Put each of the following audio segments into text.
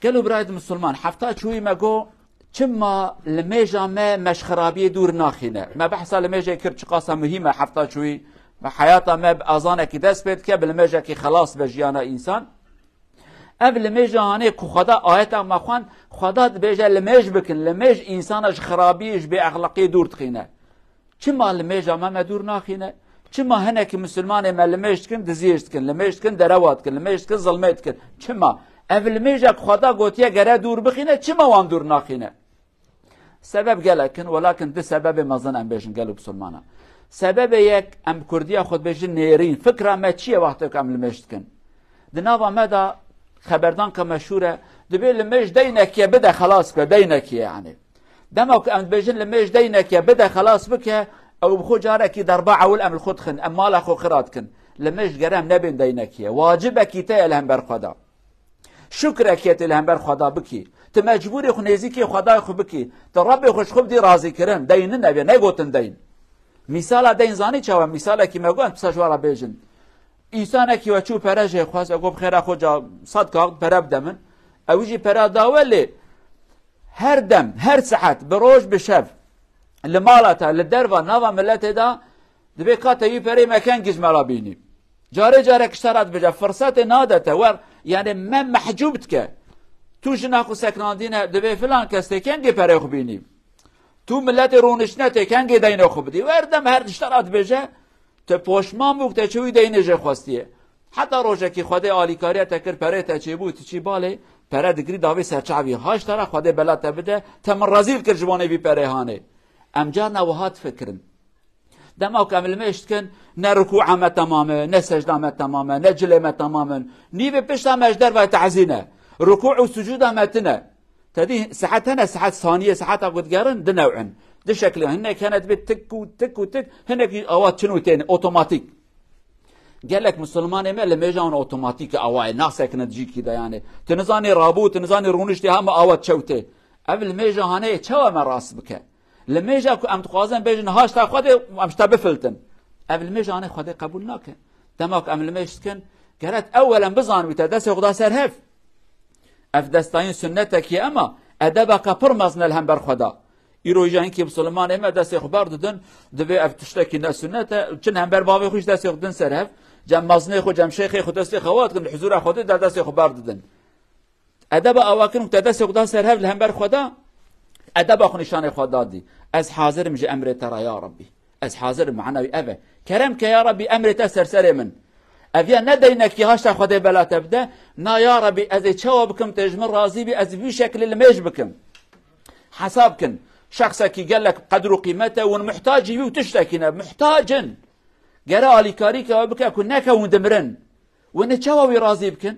قالوا برايد مسلمان حفتا شوي ما جو كما لميجا ما مش خرابيه دور ناخينا ما بحثا لميجا كرت قاسه مهمه حفتا شوي حياته ما بأذانه كي دست بيت كي لميجا كي خلاص بجيانا انسان قبل لميجا هاني كو خدا آياتا ما خوان خدا بيجا لميج بكن لميج انسانش خرابيش باخلاقيه دور تخينا كما لميجا ما دور ناخينا كما هناك مسلمان ما لميج كن دزيش كن لميج كن دروات كن لميج كن ظلمت كن كما قبل لميجا خدا قوتيا غرا دور بخينا كما وان دور ناخينا سبب قالكن ولكن ده سبب مازن ام بيجن قالوا بسلمانا سبب يك ام كرديا خود بيجن نيرين فكره ما تشي وقتك ام لمشتكن دنابا مدى خبردان كمشهوره دبي لمش دينك يا بدا خلاص بدينك يعني دمك ام بيجن لمش دينك يا بدا خلاص بك او بخو جارك ضربه اول ام الخدخن اما لا خو خراتكن لمش جرام نبين دينك يا واجبك تايلهم بر خدا شكرك يتلهم بر خدا بكي تمجبوري خو نزيكي خدای خو بکی تو رب خوش خوب دی راضی کرن دین نبی نگوتن دین مثال دین زانی چاو مثال کی مگو ان پسجوارا بیجن انسان کی و چو پرج خواس اگو بخیر خو جا صد کا پرب دمن اوجی پر داولی هر دم هر ساعت بروج بشب لمالته لدروا نوا ملت دا دبی کات یی پری مکان گز مرا بینی جاره جاره کشترات بجا فرصت نادته ور یعنی من محجوبتک تو جناخو سکناندینه دبی فلان کسته کنگی پره خو بینیم تو ملت رونشنه ته کنگی دینه خو بدی وردم هر اشترات بجه ته پوشمان بوک ته چوی دینه جه خواستیه حتی روزه کی خود آلیکاری تکر پره ته چی بود چی باله پره دگری داوی سرچاوی هاش ترا خود بلات بده تم رزیل کر جوانه بی پره هانه امجا نوهات فکرن دما کامل مشتکن نه رکوع ما تمامه نه سجده ما تمامه نه جله ما تمامه نیو پشت مجدر و تعزینه ركوع وسجود متنا تدي ساعتنا ساعات ثانيه ساعات قد قارن ده نوعا ده شكل هنا كانت بتك وتك وتك هنا اوات شنو تاني اوتوماتيك قال لك مسلمان ما لما يجون اوتوماتيك اوائل ناس كانت تجي كده يعني تنزاني رابوت تنزاني رونشتي هم اوات شوته قبل ما يجي هنا تشوا مراس بك لما يجي ام تقازن بيجن هاش تاخذ ام تبفلتن قبل ما يجي هنا خذ قبولناك تماك ام لما يسكن قالت اولا بزان وتدس يغدا سرهف افدستاین سنتك يا اما ادبك برمزن الهم بر خدا يروجان كي مسلمان اما دست خبر ددن دبي افتشتكي نا سنته چن هم بر باوي خوش دست ددن سرف جم مزنه خو جم شيخ خو دست خوات كن حضور خود دست خبر ددن ادب اواكن دست خدا سرف الهم بر خدا ادب خو نشان خدا دي از حاضر مج امر ترى يا ربي از حاضر معنوي ابا كرمك يا ربي امر تسرسر من افيا ندينك يهاش خدي بلا تبدا نا يا ربي از تشوا بكم تجمر راضي بي از في شكل اللي ماش بكم حسابكن شخصك قال لك قدر قيمته والمحتاج يبي وتشتكينا محتاجا قرا لي كاريك وبك كناك وندمرن وان تشوا راضي بكن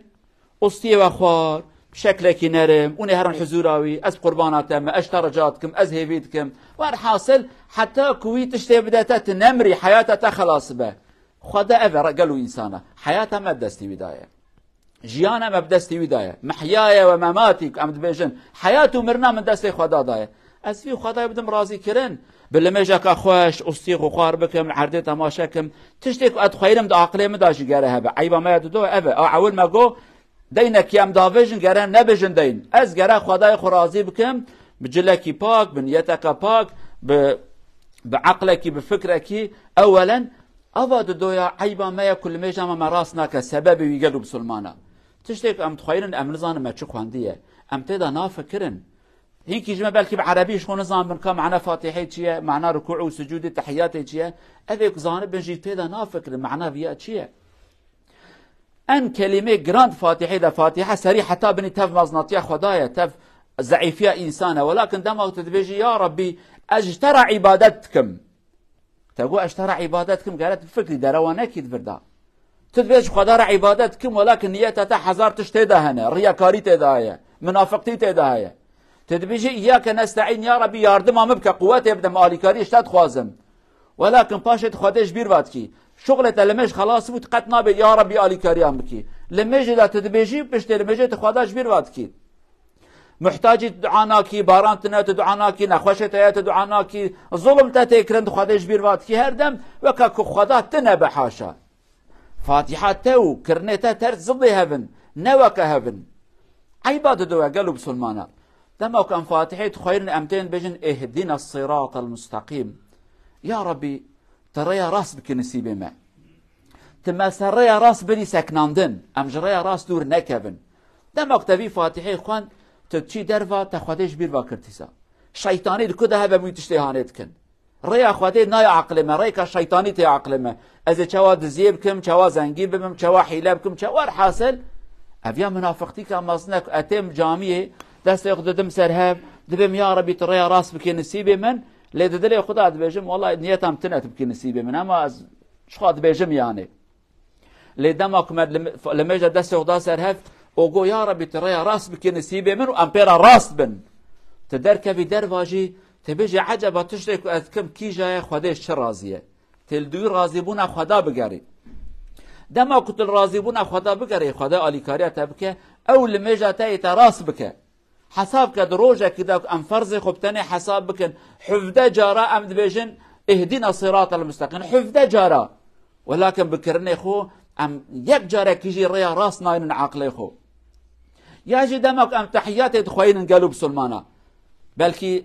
اسطي واخوار بشكلك نرم ونهر حزوراوي از قربانات ما اشترجاتكم از هيفيتكم وان حاصل حتى كوي تشتي بدات نمري حياتها خلاص به خدا أفر قالوا إنسانا حياته ما بدستي بداية جيانا ما بدستي بداية محياي ومماتي أمد بيجن حياته مرنا من دستي خدا داية از في خدا بدم راضي كرن بلما جاك أخواش أستيخ وخار بكم عردي تماشاكم تشتك أدخيرم دا عقلي مداشي قاره هبا عيبا ما يددو أفا أول ما قو دينك يام دافجن قاره نبجن دين از قاره خداي خو راضي بكم بجلكي باك بنيتك باك بعقلك بفكرك أولا أفاد دويا عيبا ما يكل ميجا ما راسنا كسبب يقلب بسلمانا تشتيك أم تخيرن أم نظام ما تشوف عنديه أم تدا نافكرن هيك جمع بالك بعربي شو نظام من كان معنا فاتحة شيء معنا ركوع وسجود تحيات شيء أذيك زانب بنجي تدا نافكر معنا فيها شيء أن كلمة جراند فاتحة ده فاتحة سريعة حتى بني تف مزناطية خدايا تف زعيفية إنسانة ولكن دمه تدبيجي يا ربي أجترى عبادتكم تقول اشترى عبادتكم قالت بفكري دروانك يدفردا تدبيج قدر عبادتكم ولكن نيتها حزار تشتيدا هنا رياكاري تدايا منافقتي تدايا تدبيجي اياك نستعين يا ربي ياردم ما بك قوات يبدا مالكاري اشتاد خوازم ولكن باشت خدش بيرواتكي شغلة لمش خلاص وتقتنا يا ربي اليكاري امكي لمش لا تدبيجي بشتي لمش تخداش بيرواتكي محتاج دعاناكي بارانتنا تدعاناكي نخوشتها تدعاناكي ظلم تتكرن خدش بيرواتكي هردم وكاكو خدا تنبه حاشا فاتحة تو كرنتا ترت زضي هفن نوك هفن عباد دوا قالوا بسلمانا دما كان فاتحة خير أمتين بجن اهدنا الصراط المستقيم يا ربي ترى يا راس بك نسيب ما تما سريا راس بني سكناندن ام جريا راس دور نكبن دما كتبي فاتحه خوان تتشي درفا تخدش بير باكرتيسا شيطاني كده هبه ميتشتهانت كن ريا خواده ناي عقل ما ريكا شيطاني تي عقل ما از چوا دزيبكم چوا زنگي بم چوا حيله بكم چوا حاصل ابيا منافقتي كماسنك اتم جامعه دست يقدم سرهب دبم يا ربي ترى راس بك نسيب من لددلي خدا دبجم والله نيتام تنت بك نسيب من اما شخاد بجم يعني لدمك لما جا دست خدا سرهب اوغو يا ربي ترى راس بك نسيب من امبيرا راس بن تدرك في درواجي تبيجي عجبه تشرك كم كيجا خداش راضيه تلدوي راضيبون خدا بقري دما كنت الراضيبون خدا بقري خدا اليكاريا تبكى او لمجا تايت راس بك حساب كدروجه كده ام فرض خبتني حساب بك حفده جارا ام دبيجن اهدنا الصراط المستقيم حفده جارا ولكن بكرني خو ام يك جارا كيجي ريا راس ناين عقلي خو ياجي دمك ام تحيات خوين قالوا بسلمانا بلكي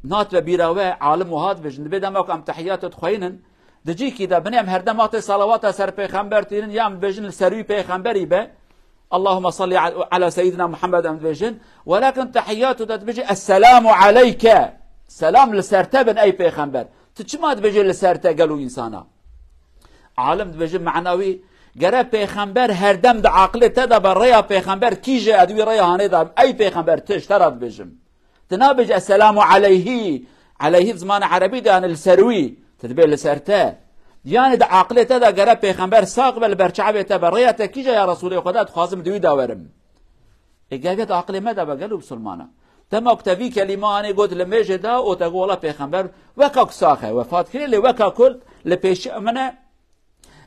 نات بيراوي عالم وهاد بجن بدمك ام تحيات خوين دجي كده بنيم هردمات صلوات سر پیغمبر تيرن يام بجن سروي پیغمبري به اللهم صل على سيدنا محمد ام بجن ولكن تحيات تبجي السلام عليك سلام لسرتبن اي پیغمبر تچما بجي لسرته قالوا انسانا عالم بجن معنوي گره پیغمبر هر دم د عقل ته د بریا پیغمبر کیجه ادوی ریا هانه د ای پیغمبر تشترد بجم تنابج السلام عليه زمان عربي ده السروي تدبير لسرته يعني د عقل ته د گره پیغمبر ساق بل برچعبه ته بریا ته کیجه یا رسول خدا خاصم دوی داورم اجابه عقل ما ده بقلب سلمانه تم اكتفي كلمه اني قلت لمجه ده او تقول پیغمبر وکاک ساخه وفات کړي وکا کل لپیش منه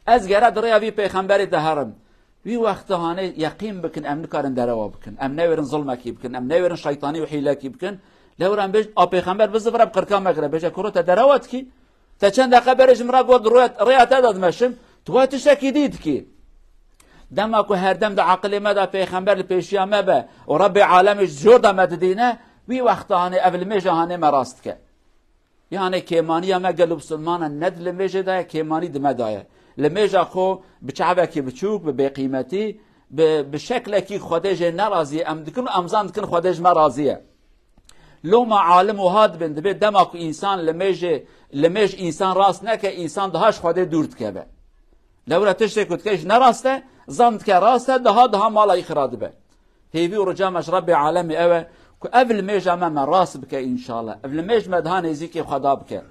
از گرد رياوي پیغمبر دهرم وی وقت هانه یقین بکن ام نکارن دروا بکن ام نورن ظلمکی بکن ام نورن شیطانی و حیلکی بکن لورن بج ا پیغمبر بزفر بقرکا مگره بج کروت دروات کی تا چند دقیقه برج مرا گفت رویت داد مشم تو تشکی دید کی دما کو هر دم د عقل ما د پیغمبر پیشیا ما به و رب عالم جود مددینه وی وقت هانه اول مجهانه مراست که یعنی کیمانی ما قلب سلمان ند لمجه ده کیمانی دمدایه لميجا خو بشعبك بتشوك بقيمتي بشكلك خديج نرازي ام دكن امزان دكن خديج مرازيه لو ما عالم وهاد بند بيت دمك انسان لميج انسان راس نك انسان دهاش خدي دورت كبه لو لا تشتكت كيش نراسته ظنت كراسته ده مال اخراد به هيبي ورجا مش ربي عالمي اوه قبل ميجا ما راس بك ان شاء الله قبل ميج مدهان يزيكي خدا بك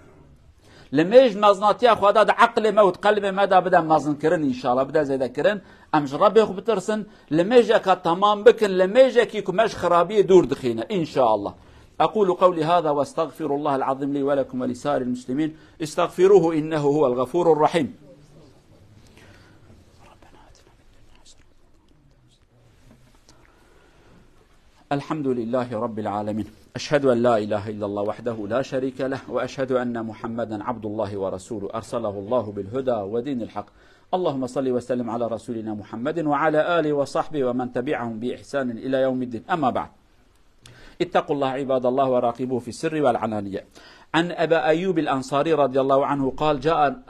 لميج مزناتيا خدا د عقل موت قلب مدى بدا مزن كرن ان شاء الله بدا زيدا كرن امش ربي خو بترسن لميجا تمام بكن لميجا كيكو مش خرابيه دور دخينه ان شاء الله اقول قولي هذا واستغفر الله العظيم لي ولكم ولسائر المسلمين استغفروه انه هو الغفور الرحيم الحمد لله رب العالمين أشهد أن لا إله إلا الله وحده لا شريك له وأشهد أن محمدا عبد الله ورسوله أرسله الله بالهدى ودين الحق اللهم صل وسلم على رسولنا محمد وعلى آله وصحبه ومن تبعهم بإحسان إلى يوم الدين أما بعد اتقوا الله عباد الله وراقبوه في السر والعلانية عن أبا أيوب الأنصاري رضي الله عنه قال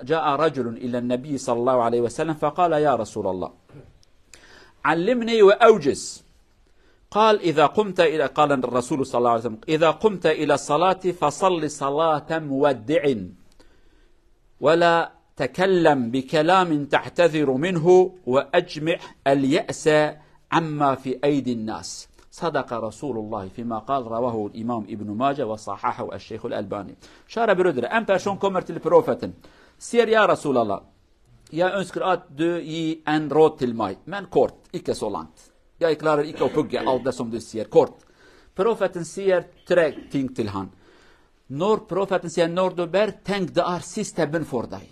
جاء رجل إلى النبي صلى الله عليه وسلم فقال يا رسول الله علمني وأوجز قال إذا قمت إلى قال الرسول صلى الله عليه وسلم إذا قمت إلى الصلاة فصل صلاة مودع ولا تكلم بكلام تعتذر منه وأجمع اليأس عما في أيدي الناس صدق رسول الله فيما قال رواه الإمام ابن ماجه وصححه الشيخ الألباني شار برودر أم باشون كومرت البروفتن سير يا رسول الله يا أنسكرات دو ي أن روت الماي من كورت إيكا سولانت Jag klarar ikke å pugge alt det som du sier kort. Profeten sier 3 ting til han. Når profeten sier når du ber, tenk det siste bønn for deg.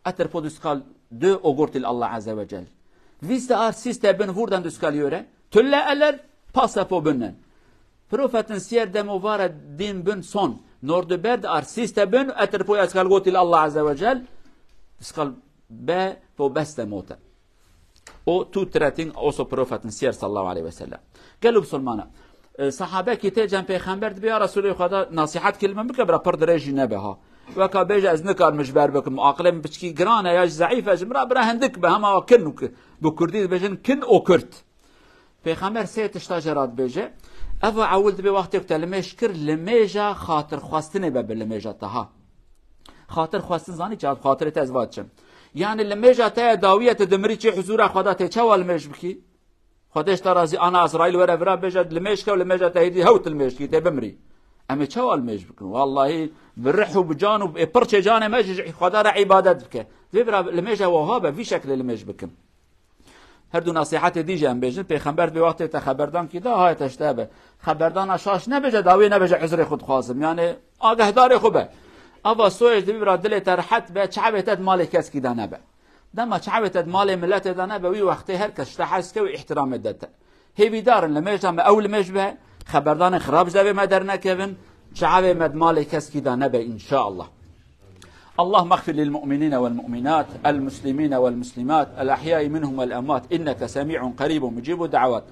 Etterpå du skal dø og gå til Allah Azza wa Jal. Hvis det siste bønn, hvordan du skal gjøre? Tulle eller passe på bønnen? Profeten sier det må være din bønn sånn. Når du ber, det siste bønn, etterpå jeg skal gå til Allah Azza wa Jal. Du skal be på beste måte. او تو تراتين اوسو بروفات سير صلى الله عليه وسلم قالوا بسلمانه صحابه كي تيجان پیغمبر بیا رسول خدا نصيحت كلمه بكبر پر درجه نبها وكا بيجا از نكار مجبر بكم عاقل بچكي گرانه یا ضعيفه جمرا برا هندك به هم كن بكردي بجن كن او كرت پیغمبر سه تشتاجرات بيجا افا عولد به وقت تلمش كر لميجا خاطر خواستنه به لميجا تها خاطر خواستن زاني چا خاطر تزواجم يعني لميجا تا داويه دمري چي حضور خدا ته چوال مش بكي خودش ترازي انا اسرائيل ورا برا بجد لميش كول لميجا تهدي هوت الميش كي تبمري اما چوال مش بكن والله برح وبجان وبرچ جان مج خدا را عبادت بك برا لميجا وهابه في شكل لميش بكم هر دو نصيحت دیجه ام بجن پیغمبر به وقت ته خبردان کی دا های تشتابه خبردان اشاش نبجه داوی نبجه عذر خود خاصم يعني آگهدار خوبه اوا سویج دی برا دل ترحت به چعبت مال کس کی دا نبه دما چعبت مال ملت دا نبه وی وقت هر کس تحس و احترام دته هی دار لمجه ما اول مجبه خبردان خراب زبه ما در نکون چعبه مد مال کس کی دا نبه ان شاء الله اللهم اغفر للمؤمنين والمؤمنات المسلمين والمسلمات الأحياء منهم والأموات إنك سميع قريب مجيب الدعوات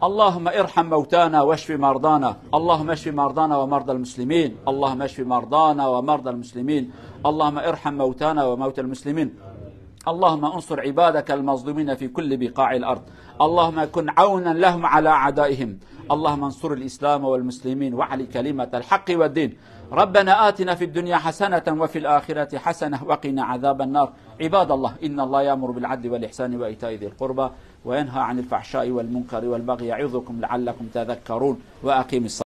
اللهم ارحم موتانا واشف مرضانا اللهم اشف مرضانا ومرضى المسلمين اللهم اشف مرضانا ومرضى المسلمين اللهم ارحم موتانا وموتى المسلمين اللهم انصر عبادك المظلومين في كل بقاع الأرض اللهم كن عونا لهم على أعدائهم اللهم انصر الإسلام والمسلمين وعلي كلمة الحق والدين ربنا آتنا في الدنيا حسنة وفي الآخرة حسنة وقنا عذاب النار عباد الله إن الله يأمر بالعدل والإحسان وإيتاء ذي القربى وينهى عن الفحشاء والمنكر والبغي يعظكم لعلكم تذكرون وأقيموا الصلاة